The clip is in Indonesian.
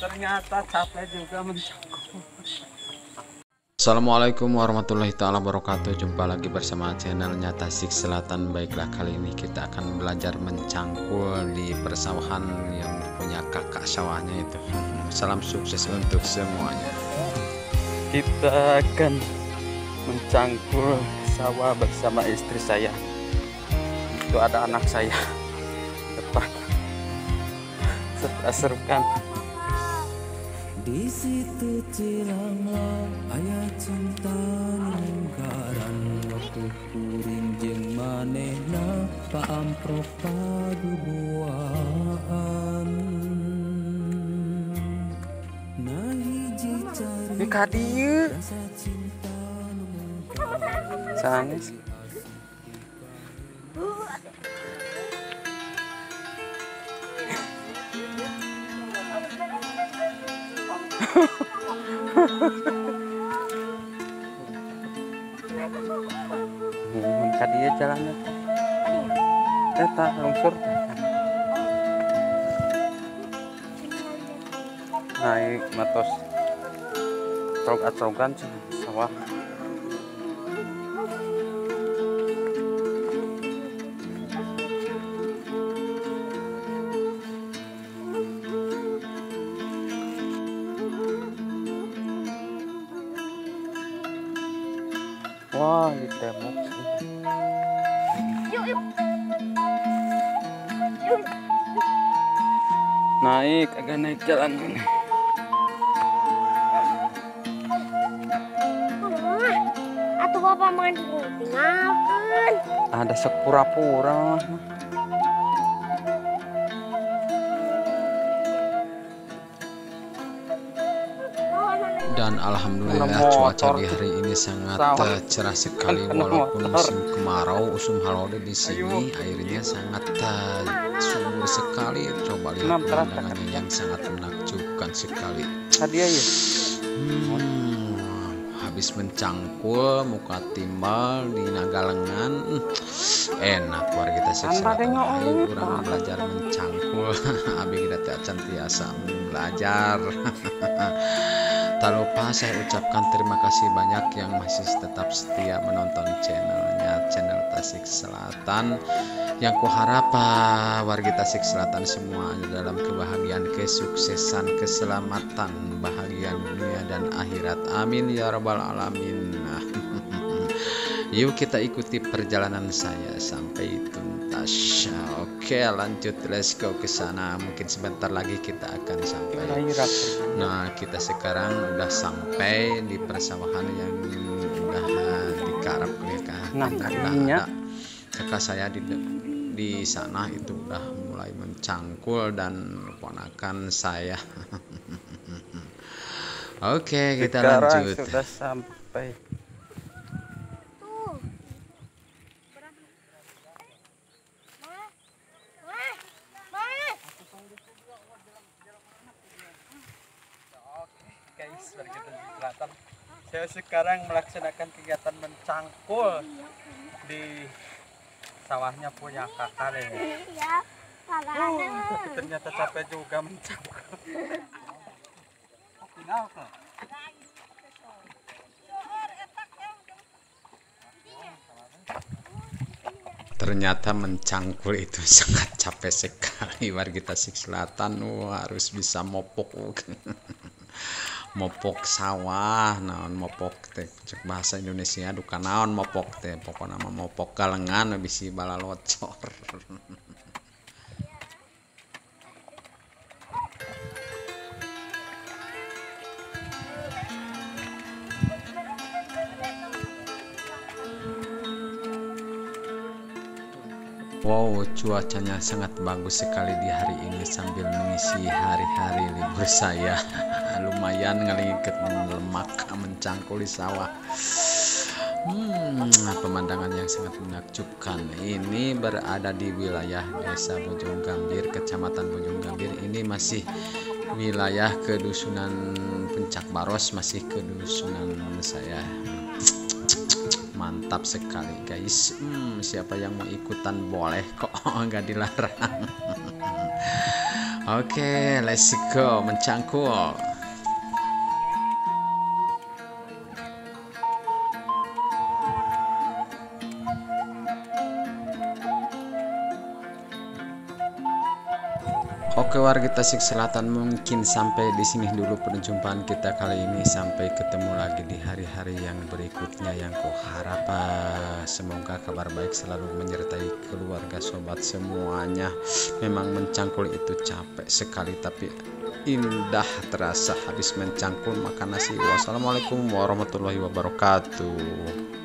Ternyata capek juga mencangkul. Assalamualaikum warahmatullahi taala wabarakatuh. Jumpa lagi bersama channelnya Tasik Selatan. Baiklah, kali ini kita akan belajar mencangkul di persawahan yang punya kakak sawahnya itu. Salam sukses untuk semuanya. Kita akan mencangkul sawah bersama istri saya. Itu ada anak saya depan. Seru-serukan. Di situ cilanglah ayah cinta ninggaran waktu kuring jeung manehna paamprok paduduaan nah hiji cari Ka dieu rasa cinta nu sanes. Ka dieu jalanna. Eta lungsur. Naik matos trog-trogan sawah. Wah, di tembok sih. Naik, agak naik jalan ini. Atuh bapak main tinggalkan. Ada sepura-pura. Dan alhamdulillah cuaca di hari ini sangat cerah sekali, walaupun musim kemarau usum halode di sini airnya sangat subur sekali. Coba lihat pemandangannya yang sangat menakjubkan sekali. Hadiah ya. Habis mencangkul muka timbal di Nagalengan, enak warga kita Selatan. Ayo kurang belajar mencangkul. Abi kita acan tiasa belajar. Tak lupa saya ucapkan terima kasih banyak yang masih tetap setia menonton channel Tasik Selatan. Yang kuharap warga Tasik Selatan semua dalam kebahagiaan, kesuksesan, keselamatan, bahagia dunia dan akhirat. Amin ya rabbal alamin. Yuk kita ikuti perjalanan saya sampai tuntas. Oke, lanjut, let's go ke sana. Mungkin sebentar lagi kita akan sampai. Nah, kita sekarang udah sampai di persawahan yang udah digarap oleh kakak saya di sana itu udah mulai mencangkul dan ponakan saya. Oke, kita lanjut. Sudah sampai. Guys, kelihatan. Saya sekarang melaksanakan kegiatan mencangkul di sawahnya punya kakak ini. Tapi ternyata capek juga mencangkul. Ternyata mencangkul itu sangat capek sekali warga Tasik Selatan. Harus bisa mopok mopok sawah, naon mopok teh cek bahasa Indonesia duka naon mopok teh, pokoknya nama mopok galengan bisi bala locor. Wow, cuacanya sangat bagus sekali di hari ini sambil mengisi hari-hari libur saya. Lumayan ngelingket lemak mencangkul di sawah. Pemandangan yang sangat menakjubkan. Ini berada di wilayah Desa Bojong Gambir, Kecamatan Bojong Gambir. Ini masih wilayah kedusunan Puncak Baros, masih kedusunan saya. Mantap sekali guys. Siapa yang mau ikutan boleh kok, nggak dilarang. Oke, let's go mencangkul. Oke warga Tasik Selatan, mungkin sampai di sini dulu perjumpaan kita kali ini. Sampai ketemu lagi di hari-hari yang berikutnya yang kuharap semoga kabar baik selalu menyertai keluarga sobat semuanya. Memang mencangkul itu capek sekali, tapi indah terasa habis mencangkul makan nasi. Wassalamualaikum warahmatullahi wabarakatuh.